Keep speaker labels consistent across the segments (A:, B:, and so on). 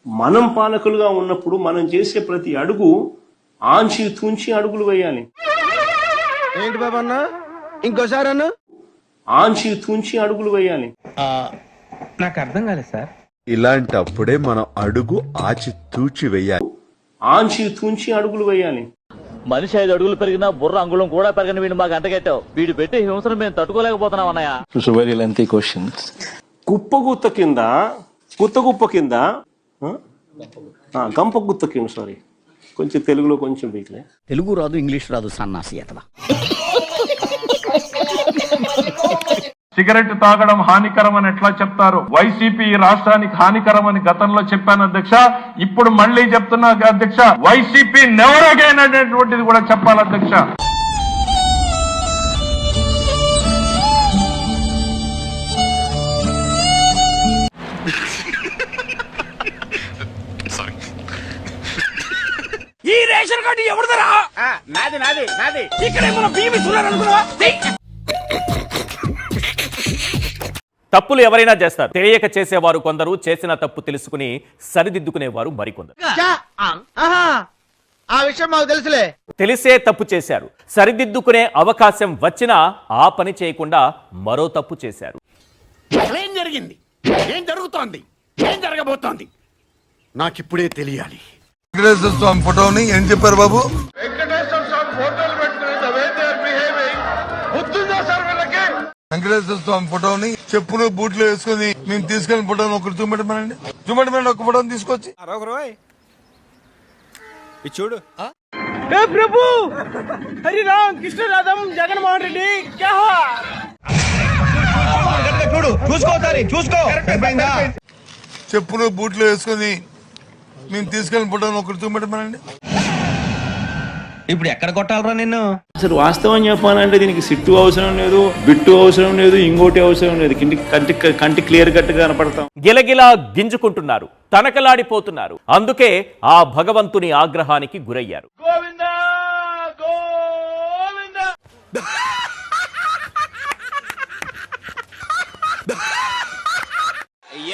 A: మనం పాలకులుగా ఉన్నప్పుడు మనం చేసే ప్రతి అడుగు ఆంచి తుంచి అడుగులు వేయాలి.
B: ఏంటి బాబా అన్న ఇంకోసారి అన్న
A: ఆంచి తుంచి అడుగులు వేయాలి.
C: నాకు అర్థం కాలేదు సార్.
D: ఇలాంటప్పుడే మనం అడుగు ఆచి తూచి వేయాలి.
A: ఆంచి తుంచి అడుగులు వేయాలి.
E: మనిషి 5 అడుగులు పెరిగినా బుర్ర అంగుళం కూడా పెరగని వీడిని మాకు అంటగట్టావు. వీడు పెట్టి హింసను మేము తట్టుకోలేకపోతున్నాం అన్నయ్య.
F: Very lengthy questions.
A: కుప్పగుత్త కింద గుత్త కింద గంపగుత్త కింద సారీ కొంచెం తెలుగులో కొంచెం వీక్లే.
G: తెలుగు రాదు, ఇంగ్లీష్ రాదు, సన్నాసి అతలా.
H: సిగరెట్ తాగడం హానికరం అని ఎట్లా చెప్తారు? వైసీపీ రాష్ట్రానికి హానికరం అని గతంలో చెప్పాను అధ్యక్ష. ఇప్పుడు మళ్ళీ చెప్తున్నా అధ్యక్ష, వైసీపీ నెవర్ అగైన్ అనేటువంటిది కూడా చెప్పాలి అధ్యక్ష.
B: ఈ రేషన్ కార్డు ఎవరిదరా? నాది నాది నాది. ఇక్కడ మన బీబీ చూడాలనుకున్నావా?
I: తప్పులు ఎవరైనా చేస్తారు. తెలియక చేసేవారు కొందరు, చేసిన తప్పు తెలుసుకుని సరిదిద్దుకునేవారు మరికొందరు.
B: ఆ విషయం మాకు తెలుసులే.
I: తెలిసే తప్పు చేశారు, సరిదిద్దుకునే అవకాశం వచ్చినా ఆ పని చేయకుండా మరో తప్పు చేశారు.
B: ఏం జరిగింది? ఏం జరుగుతోంది? ఏం జరగబోతోంది? నాకిప్పుడే తెలియాలి.
D: వెంకటేశ్వర స్వామి ఫోటోని ఏం చెప్పారు బాబు?
H: వెంకటేశ్వర స్వామి ఫోటోలు పెట్టుకుని
D: వెంకటేశ్వర స్వామి ఫోటోని చెప్పులు బూట్లు వేసుకుని మేము తీసుకెళ్లిన ఫోటోని ఒకరు చూపెట్టమనండి. చూపెట్టమని ఒక ఫోటోని తీసుకొచ్చి
B: చూడు. ప్రభు హరి రామ్ కృష్ణ రాధం జగన్మోహన్ రెడ్డి చూడు చూసుకో.
D: చెప్పులు బూట్లు వేసుకుని మేము తీసుకెళ్లిన ఫోటోని ఒకరు చూపెట్టమనండి.
C: ఇప్పుడు ఎక్కడ కొట్టాలరా నిన్ను?
A: అసలు వాస్తవం చెప్పాలంటే దీనికి సిట్టు అవసరం లేదు, బిట్టు అవసరం లేదు, ఇంకోటి అవసరం లేదు. కంటి క్లియర్ కట్ గా కనపడతాం.
I: గిలగిలా గింజుకుంటున్నారు, తనకలాడిపోతున్నారు. అందుకే ఆ భగవంతుని ఆగ్రహానికి గురయ్యారు.
H: గోవిందా గోవిందా.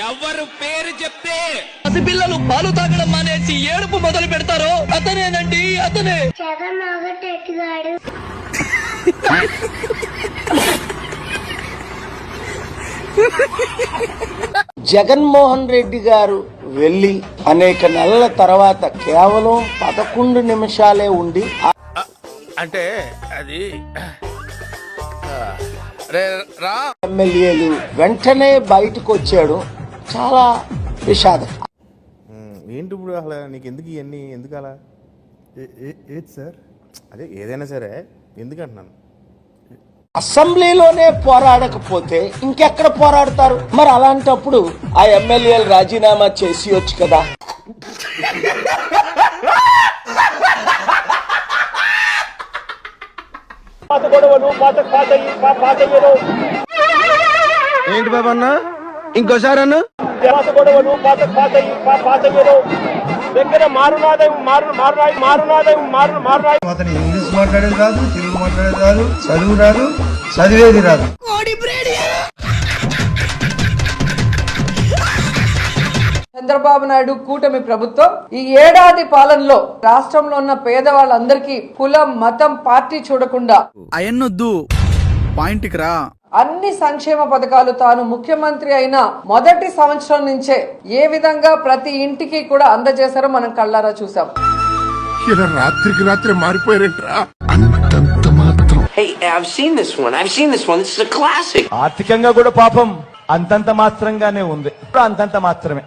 B: ఎవరు పేరు చెప్తే
E: పిల్లలు పాలు తాగడం మానేసి ఏడుపు మొదలు పెడతారో అతనేనండి, అతనే.
J: జగన్మోహన్ రెడ్డి గారు వెళ్లి అనేక నెలల తర్వాత కేవలం 11 నిమిషాలే ఉండి
B: అంటే అది
J: ఎమ్మెల్యేలు వెంటనే బయటకు వచ్చాడు. చాలా విషాదం.
F: ఏంటి ఇప్పుడు అసలు నీకు ఎందుకు ఇవన్నీ ఎందుకు అలా? ఏది సార్? అదే ఏదైనా సరే ఎందుకంటున్నాను.
J: అసెంబ్లీలోనే పోరాడకపోతే ఇంకెక్కడ పోరాడతారు? మరి అలాంటప్పుడు ఆ ఎమ్మెల్యేలు రాజీనామా చేసి వచ్చు కదా.
B: ఏంటి బాబా అన్న ఇంకోసారి అన్న
D: అతను ఇంగ్లీష్ మాట్లాడేది రాదు, తెలుగు మాట్లాడేది రాదు, చదువు రాదు, చదివేది రాదు.
K: చంద్రబాబు నాయుడు కూటమి ప్రభుత్వం ఈ ఏడాది పాలనలో రాష్ట్రంలో ఉన్న పేదవాళ్ళందరికీ కులం, మతం, పార్టీ చూడకుండా
B: అయన్నొద్దు పాయింట్కి రా.
K: అన్ని సంక్షేమ పథకాలు తాను ముఖ్యమంత్రి అయిన మొదటి సంవత్సరం నుంచే ఏ విధంగా ప్రతి ఇంటికి కూడా అందజేశారో మనం కళ్ళారా చూసాం.
D: ఇలా రాత్రికి రాత్రి మారిపోయారంటరా.
B: ఆర్థికంగా కూడా పాపం అంతంత మాత్రంగానే ఉంది. అంతంత మాత్రమే.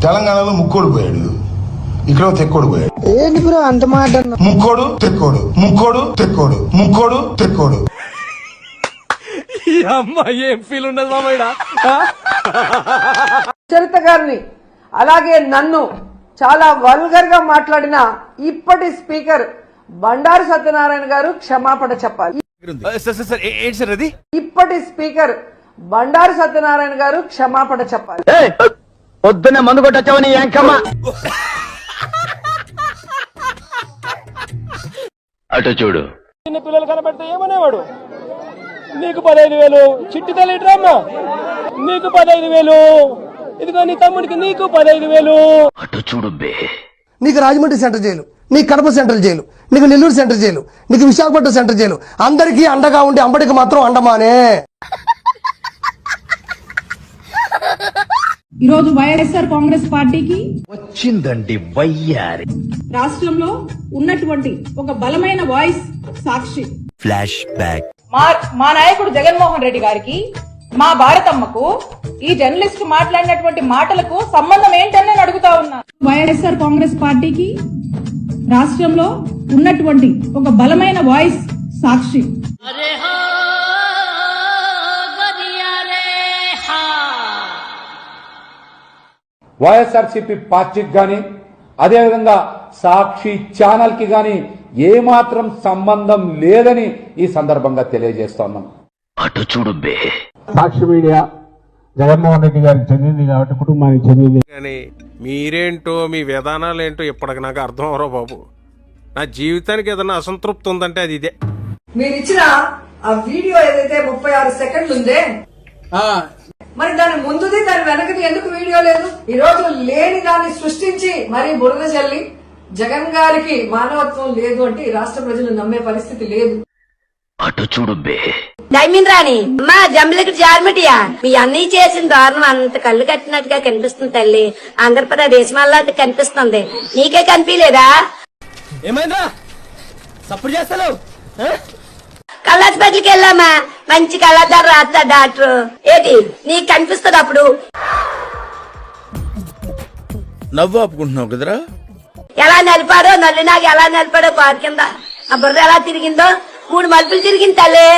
D: తెలంగాణలో ముక్కోడు పోయాడు, ఇక్కడ తెక్కోడు పోయాడు.
J: ఏంటి బ్రో అంత మాట?
D: ముక్కోడు తెక్కోడు, ముక్కోడు తెక్కోడు, ముక్కోడు తెక్కోడు.
B: అమ్మాయి ఏం ఫీల్ ఉండదు మామయ్య.
K: చరిత గారిని అలాగే నన్ను చాలా వల్గర్ గా మాట్లాడిన ఇప్పటి స్పీకర్ బండారు సత్యనారాయణ గారు క్షమాపణ చెప్పాలి. ఇప్పటి స్పీకర్ బండారు సత్యనారాయణ గారు క్షమాపణ చెప్పాలి.
B: పొద్దున్న మందు కొట్టొచ్చావని ఏంకమ్మా.
E: అటు చూడు.
B: చిన్న పిల్లలు కనబడితే ఏమనేవాడు? నీకు 15,000. చిట్టి తల్లి డ్రామా నీకు 15,000. ఇదిగో నీ తమ్ముడికి నీకు 15,000.
G: అటు చూడు బే.
J: నీకు రాజమండ్రి సెంటర్ జైలు, నీకు కడప సెంట్రల్ జైలు, నీకు నెల్లూరు సెంటర్ జైలు, నీకు విశాఖపట్నం సెంటర్ జైలు. అందరికీ అండగా ఉండి అంబడికి మాత్రం అండమానే.
K: ఈరోజు వైఎస్ఆర్ కాంగ్రెస్ పార్టీకి
G: వచ్చిందండి వయ్యారి.
K: రాష్ట్రంలో ఉన్నటువంటి ఒక బలమైన వాయిస్ సాక్షి.
G: Flash back.
K: మా నాయకుడు జగన్మోహన్ రెడ్డి గారికి, మా భారతమ్మకు ఈ జర్నలిస్ట్ మాట్లాడినటువంటి మాటలకు సంబంధం ఏంటని నేను అడుగుతా ఉన్నా. వైఎస్ఆర్ కాంగ్రెస్ పార్టీకి రాష్ట్రంలో ఉన్నటువంటి ఒక బలమైన వాయిస్ సాక్షి.
B: వైఎస్ఆర్సీపీ పార్టీకి గాని అదేవిధంగా సాక్షి ఛానల్ కి గాని ఏమాత్రం సంబంధం లేదని ఈ సందర్భంగా తెలియజేస్తున్నాం.
G: అటు చూడు బే.
B: సాక్షి మీడియా జగన్మోహన్ రెడ్డి గారికి చెందింది కాబట్టి కుటుంబానికి చెందింది.
C: కానీ మీరేంటో మీ విధానాలు ఏంటో ఇప్పటికి నాకు అర్థం అవరో బాబు. నా జీవితానికి ఏదైనా అసంతృప్తి ఉందంటే అది ఇదే.
K: మీరు ఇచ్చిన ఆ వీడియో ఏదైతే 36 సెకండ్లు ఉందే, మరి దాని ముందుది దాని వెనకది ఎందుకు వీడియో లేదు? ఈ రోజు లేని దాన్ని సృష్టించి మరి బురద చల్లి జగన్ గారికి మానవత్వం లేదు అంటే ఈ రాష్ట్ర ప్రజలు నమ్మే పరిస్థితి లేదు.
G: అటు చూడు బే.
L: డైమిన్ రాణి అమ్మా జమ్మిలకి జార్మిటియా మీ అన్నయ్య చేసిన దారుణం అంత కళ్ళు కట్టినట్టుగా కనిపిస్తుంది తల్లి. ఆంధ్రప్రదేశ్ మళ్ళా కనిపిస్తుంది, నీకే కనిపించలేదా?
B: ఏమైందా సప్పుడు చేస్తాను?
L: కళ్ళాసుపత్రికి వెళ్ళామా, మంచి కళ్ళద్దారు రాస్తా డాక్టర్. ఏంటి నీకు కనిపిస్తుంది అప్పుడు?
C: నవ్వు ఆపుకుంటున్నావు కదరా.
L: ఎలా నలిపాడో నల్లి నాకు ఎలా నలిపాడో కారు కింద ఆ బుర్ర ఎలా తిరిగిందో 3 మలుపులు తిరిగింది తల్లి.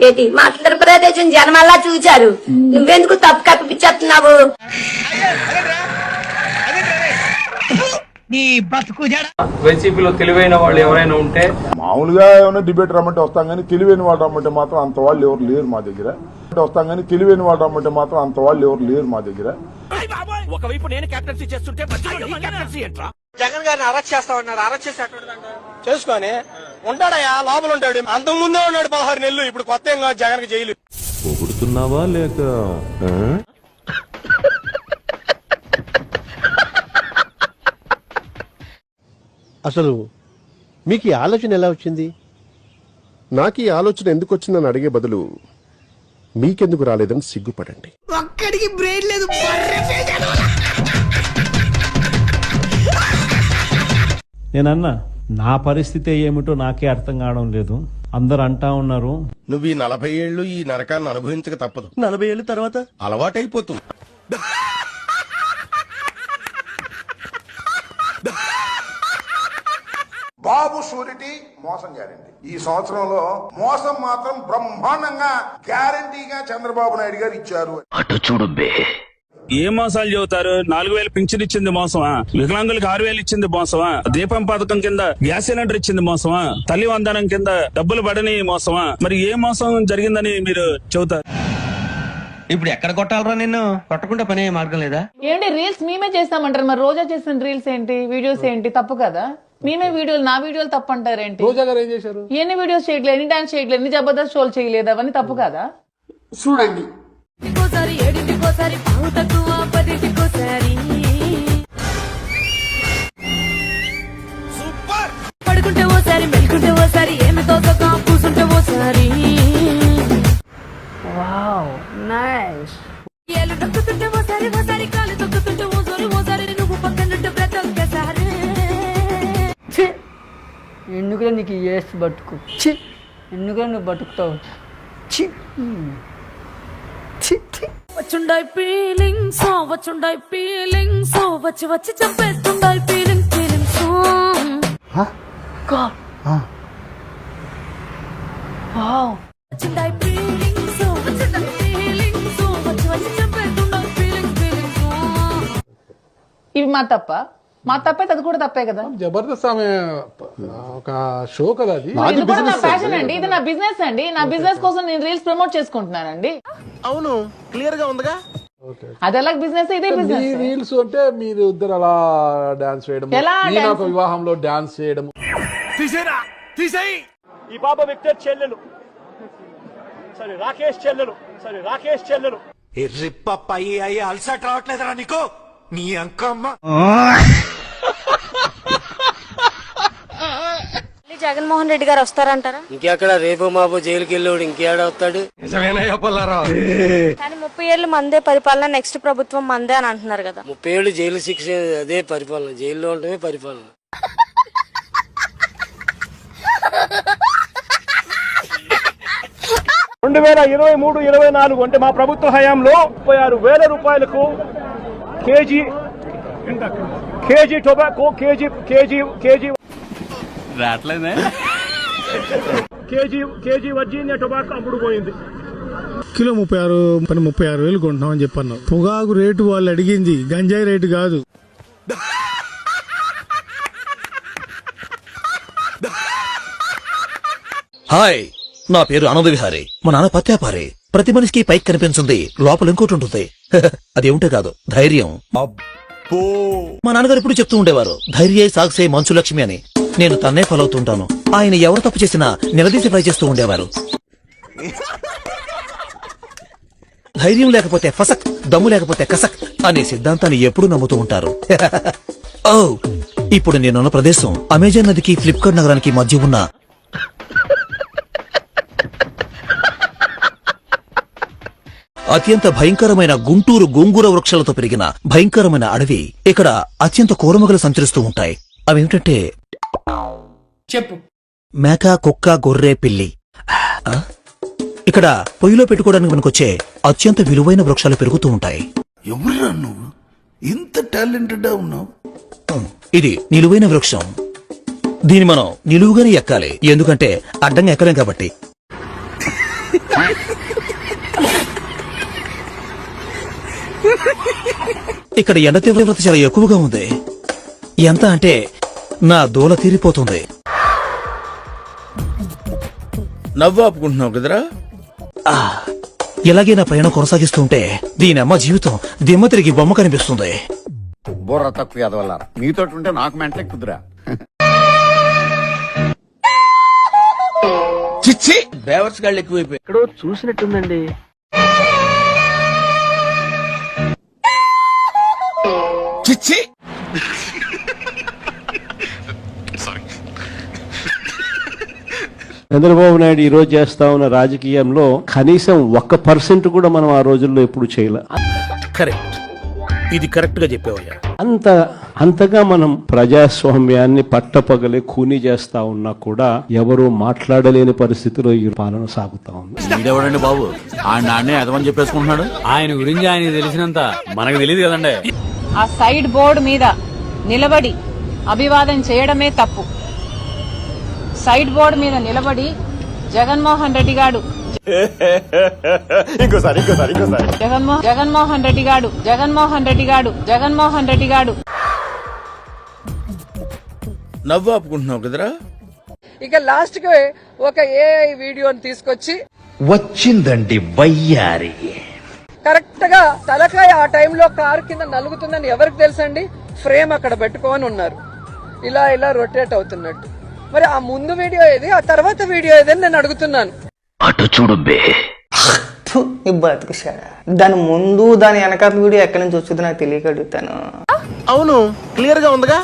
L: ఏంటి మా ఆంధ్రప్రదేశ్ జనమల్లా చూచారు, నువ్వెందుకు తప్పు కప్పిపించేస్తున్నావు?
C: వైసీపీలో తెలివైన వాళ్ళు ఎవరైనా ఉంటే
D: మామూలుగా ఏమైనా డిబేట్ రమ్మంటే వస్తాం కానీ తెలివైన వాళ్ళు రమ్మంటే మాత్రం అంత వాళ్ళు ఎవరు లేరు మా దగ్గర. వస్తాం కానీ తెలివైన వాళ్ళు రమ్మంటే మాత్రం అంత వాళ్ళు ఎవరు లేరు మా దగ్గర.
B: ఒకవైపు నేను కెప్టెన్సీ చేస్తుంటే కెప్టెన్సీ ఏంట్రా?
C: జగన్ గారిని అరెస్ట్ చేస్తామన్నాడు. అరెస్ట్ చేసేటోడు చేసుకొని ఉంటాడయా, లోపల ఉంటాడు. అంతకు ముందే ఉన్నాడు 16 నెలలు. ఇప్పుడు కొత్త ఏం కాదు జగన్ జైలు.
F: పొగుడుతున్నావా లేక
J: అసలు మీకు ఈ ఆలోచన ఎలా వచ్చింది?
F: నాకు ఈ ఆలోచన ఎందుకు వచ్చిందని అడిగే బదులు మీకెందుకు రాలేదని సిగ్గుపడండి.
J: ఒక్కడికి బ్రెయిన్ లేదు.
A: నేనన్నా నా పరిస్థితి ఏమిటో నాకే అర్థం కావడం లేదు. అందరు అంటా ఉన్నారు
C: నువ్వు ఈ 40 ఏళ్ళు ఈ నరకాన్ని అనుభవించక తప్పదు.
J: 40 ఏళ్ళ తర్వాత
C: అలవాటైపోతుంది.
D: బాబు షూరిటీ మోసం గ్యారంటీ. ఈ సంవత్సరంలో మోసం మాత్రం బ్రహ్మాండంగా గ్యారంటీగా చంద్రబాబు నాయుడు గారు ఇచ్చారు.
G: అటు చూడు బే.
B: ఏ మోసాలు చెబుతారు? 4,000 పింఛన్ ఇచ్చింది మోసమా? వికలాంగులకు 6,000 ఇచ్చింది మోసమా? దీపం పథకం కింద గ్యాస్ సిలిండర్ ఇచ్చింది మోసమా? తల్లి వందనం కింద డబ్బులు పడని మోసమా? మరి ఏ మోసం జరిగిందని మీరు చెబుతారు?
C: ఇప్పుడు ఎక్కడ కొట్టాలరా నిన్ను? కొట్టకుండా పని మార్గం లేదా?
K: ఏంటి రీల్స్ మేమే చేస్తామంటారు, మరి రోజా చేసిన రీల్స్ ఏంటి, వీడియోస్ ఏంటి? తప్పు కదా? మేమే వీడియోలు, నా వీడియోలు తప్పు అంటారేంటి?
B: రోజా గారు ఏం చేశారు?
K: ఎన్ని వీడియోస్ చేయట్లేదు, ఎన్ని డాన్స్ చేయట్లేదు, ఎన్ని జబర్దస్త్ షోలు చేయలేదు, అవన్నీ తప్పు కదా?
J: చూడండి,
L: పడుకుంటే ఓసారి మెలుకుంటే ఓసారి ఏమి తోసక కూసుంటే ఓసారి ఏళ్ళు నొక్కుతుంటే ఓసారి ఓసారి కాలు తొక్కుతుంటే ఓసారి ఓసారి నువ్వు పక్కనుంటే బ్రతొక్కసారి.
K: ఎందుకులే నీకు ఏసి బతుకు, ఎందుకులే నువ్వు బతుకుతావు.
L: వచ్చుండాయి ఫీలింగ్స్, వచ్చుండాయి ఫీలింగ్స్, వచ్చి వచ్చి చంపేస్తుండాయి ఫీలింగ్స్ ఫీలింగ్స్. వచ్చుండాయి ఫీలింగ్స్, వచ్చుండాయి ఫీలింగ్స్, వచ్చి వచ్చి చంపేస్తుండాయి ఫీలింగ్స్ ఫీలింగ్స్.
K: ఇవి మా తప్ప? మా తప్పే, అది కూడా తప్పే కదా.
B: జబర్దస్త్ ఆమె ఒక షో కదా అది.
K: ఇది కూడా నా ప్యాషన్ అండి, ఇది నా బిజినెస్ అండి. నా బిజినెస్ కోసం నేను రీల్స్ ప్రమోట్ చేసుకుంటున్నానండి.
C: అవును, క్లియర్ గా ఉందిగా.
K: అది ఎలా బిజినెస్, ఇదే బిజినెస్.
B: రీల్స్ అంటే మీరు ఇద్దరు అలా డాన్స్ చేయడం,
K: ఎలా
B: ఒక వివాహంలో డాన్స్ చేయడం. తీసేరా తీసేయి. ఈ పాప వ్యక్తి చెల్లెలు
C: రాకేష్ చెల్లెలు
J: ఎర్రిపప్పాయి అయ్యి అలసట రావట్లేదురా నీకు నీ అంకమ్మ.
L: జగన్మోహన్ రెడ్డి గారు వస్తారంటారా?
J: ఇంకెక్కడ రేపు మాపు జైలుకి వెళ్ళాడు ఇంకేడ వస్తాడు.
L: కానీ 30 ఏళ్ళు మందే పరిపాలన, నెక్స్ట్ ప్రభుత్వం మందే అని అంటున్నారు కదా.
J: 30 ఏళ్ళు జైలు శిక్ష అదే పరిపాలన, జైల్లో ఉండటమే పరిపాలన.
C: రెండు 2023-24 అంటే మా ప్రభుత్వ హయాంలో 36,000 రూపాయలకు KG tobacco KG Virginia tobacco అప్పుడు పోయింది.
D: కిలో 36,000 కొంటున్నామని చెప్పాను. పొగాకు రేటు వాళ్ళు అడిగింది, గంజాయి రేటు కాదు.
G: హాయ్, నా పేరు ఆనంద విహారీ. మా నాన్న పత్యాపారి. ప్రతి మనిషికి పైకి కనిపించింది లోపల ఇంకోటి ఉంటుంది. అదేమిటో కాదు, ధైర్యం. మా నాన్నగారు ఎప్పుడు చెప్తూ ఉండేవారు, ధైర్యే సాక్సే మంచు లక్ష్మి అని. నేను తన్నే ఫాలో అవుతుంటాను. ఆయన ఎవరు తప్పు చేసినా నిలదీసి ట్రై చేస్తూ ఉండేవారు. ధైర్యం లేకపోతే ఫసక్, దమ్ము లేకపోతే కసక్ అనే సిద్ధాంతాన్ని ఎప్పుడు నమ్ముతూ ఉంటారు. ఓ, ఇప్పుడు నేనున్న ప్రదేశం అమెజాన్ నదికి ఫ్లిప్కార్ట్ నగరానికి మధ్య ఉన్న అత్యంత భయంకరమైన గుంటూరు గోంగూర వృక్షాలతో పెరిగిన భయంకరమైన అడవి. ఇక్కడ అత్యంత కోరమగలు సంచరిస్తూ ఉంటాయి. అవేమిటంటే
K: చెప్పు.
G: మేక, కుక్క, గొర్రె, పిల్లి. ఇక్కడ పొయ్యిలో పెట్టుకోవడానికి మనకొచ్చే అత్యంత విలువైన వృక్షాలు పెరుగుతూ ఉంటాయి.
J: ఎవరురా నువ్వు ఇంత టాలెంటెడ్ ఉన్నావు?
G: ఇది నిలువైన వృక్షం. దీన్ని మనం నిలువుగానే ఎక్కాలి, ఎందుకంటే అడ్డంగా ఎక్కలేం కాబట్టి. ఇక్కడ ఎండ తీవ్రత చాలా ఎక్కువగా ఉంది. ఎంత అంటే నా దూల తీరిపోతుంది.
J: నవ్వు ఆపుకుంటున్నావు కదరా?
G: ఇలాగే నా ప్రయాణం కొనసాగిస్తుంటే దీని అమ్మ జీవితం దిమ్మ తిరిగి బొమ్మ కనిపిస్తుంది.
J: బుర్ర తక్కువ ఎదవల్లారా, మీతో ఉంటే నాకు మెంటలే కుదురా. చిచ్చి, బేవర్స్ గాళ్ళు ఎక్కువైపోయి.
C: ఎక్కడో చూసినట్టుందండి.
J: చిచ్చి,
C: చంద్రబాబు నాయుడు ఈ రోజు చేస్తా ఉన్న రాజకీయంలో కనీసం 1% కూడా మనం ఆ రోజుల్లో ఎప్పుడు చేయలే.
J: కరెక్ట్, ఇది కరెక్ట్ గా చెప్పావయ్యా.
C: అంతగా మనం ప్రజాస్వామ్యాన్ని పట్టపగలే కూని చేస్తా ఉన్నా కూడా ఎవరు మాట్లాడలేని పరిస్థితిలో ఈ పాలన సాగుతా ఉంది.
J: వీడెవడండి బాబు, ఆయన అదమని చెప్పేసుకుంటున్నాడు.
E: ఆయన గురించి ఆయనకి తెలిసినంత మనకు తెలియదు కదండి.
K: ఆ సైడ్ బోర్డు మీద నిలబడి అభివాదం చేయడమే తప్పు. సైడ్ బోర్డు మీద నిలబడి జగన్మోహన్ రెడ్డి గారు జగన్మోహన్ రెడ్డి గారు
J: నవ్వు ఆపుకుంటున్నావు కదరా?
K: ఇక లాస్ట్ కి ఒక ఏఐ వీడియోని తీసుకొచ్చి
G: వచ్చిందండి వయ్యారి.
K: కరెక్ట్ గా తలకాయ ఆ టైంలో కారు కింద నలుగుతుందని ఎవరికి తెలుసండి? ఫ్రేమ్ అక్కడ పెట్టుకొని ఉన్నారు, ఇలా ఇలా రొటేట్ అవుతున్నట్టు. మరి ఆ ముందు వీడియో ఏది, ఆ తర్వాత వీడియో ఏదని నేను అడుగుతున్నాను.
G: అటు చూడు బే.
J: బతుకుశాడా, దాని ముందు దాని వెనకాల వీడియో ఎక్కడి నుంచి వచ్చింది నాకు తెలియక అడుగుతాను.
C: అవును, క్లియర్ గా ఉందిగా.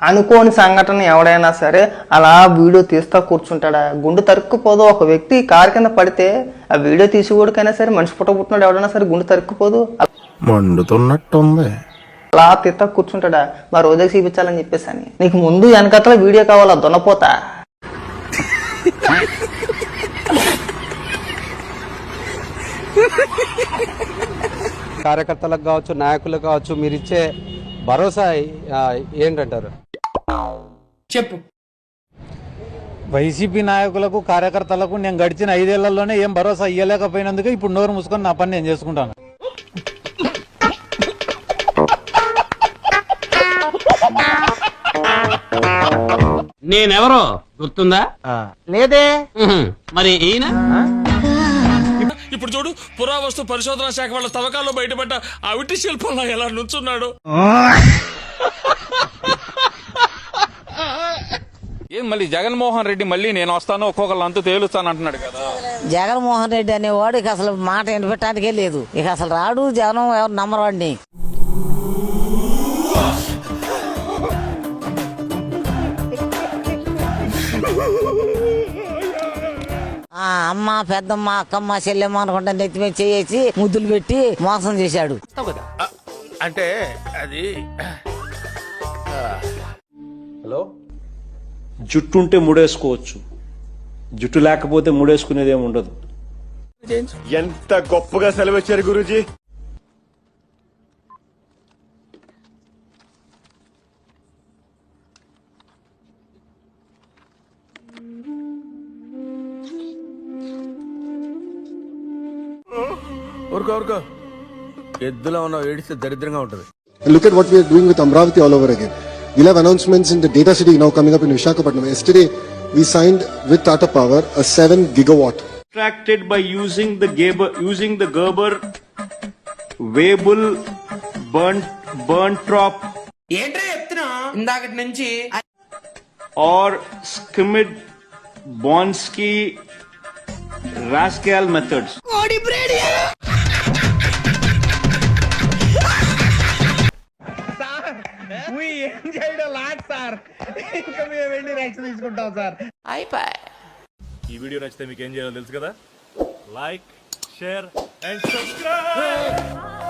J: అనుకోని సంఘటన ఎవడైనా సరే అలా వీడియో తీస్తా కూర్చుంటాడా? గుండు తరుక్కుపోదు. ఒక వ్యక్తి కారు కింద పడితే ఆ వీడియో తీసుకోవడానికైనా సరే, మనిషి పుట్టబుట్టినాడు ఎవడైనా సరే గుండు తరుక్కుపోదు.
C: మండుతున్నట్టుంది.
J: అలా తీస్తా కూర్చుంటాడా? మా రోజుకి చూపించాలని చెప్పేసి అని. నీకు ముందు వెనకట్ల వీడియో కావాలా దున్నపోతా?
C: కార్యకర్తలకు కావచ్చు, నాయకులకు కావచ్చు, మీరు ఇచ్చే భరోసా ఏంటంటారు?
K: చెప్పు.
C: వైసీపీ నాయకులకు, కార్యకర్తలకు నేను గడిచిన 5 ఏళ్లలోనే ఏం భరోసా ఇవ్వలేకపోయినందుకు ఇప్పుడు నోరు మూసుకొని నా పని నేను చేసుకుంటాను.
E: నేనెవరో గుర్తుందా?
C: లేదే.
E: మరి ఈయన
B: ఇప్పుడు చూడు, పురావస్తు పరిశోధన శాఖ వాళ్ళ తవ్వకాల్లో బయటపడ్డ ఆ విట్టి శిల్పంలో ఎలా నుంచున్నాడు.
H: ఏం మళ్ళీ జగన్మోహన్ రెడ్డి మళ్ళీ నేను వస్తాను ఒక్కొక్కళ్ళు అంతా తేలుస్తాను అంటున్నాడు కదా.
L: జగన్మోహన్ రెడ్డి అనేవాడు ఇక అసలు మాట వినిపెట్టడానికే లేదు. ఇక అసలు రాడు, జగన్ ఎవరు నమ్మరాడిని. అమ్మ, పెద్దమ్మ, అక్కమ్మ, చెల్లెమ్మ అనుకుంటా నెత్తి మీద చేసి ముద్దులు పెట్టి మోసం చేశాడు.
F: అంటే అది హలో,
C: జుట్టు ఉంటే ముడేసుకోవచ్చు, జుట్టు లేకపోతే ముడేసుకునేది ఏమి ఉండదు.
F: ఎంత గొప్పగా సెలవిచ్చారు గురూజీ. ఊరుకో ఎద్దులో ఉన్నావు, ఏడిస్తే దరిద్రంగా ఉంటుంది.
M: Look at what we are doing with Amravati all over again. We'll have announcements in the data city now coming up in Visakhapatnam. Yesterday, we signed with Tata Power a 7 gigawatt.
A: Extracted by using the Gerber Weibull Berntrop
K: ఏంట్రా చెప్తున్నా ఇందాకటి నుంచి
A: or Skimmed Bonsky Rascal methods.
K: ఏం చేయడం lot sir, ఇంకా మేము వెళ్ళి next తీసుకుంటాం సార్. అయిపోయి.
B: ఈ వీడియో నచ్చితే మీకు ఏం చేయాలో తెలుసు కదా. Like, share and subscribe.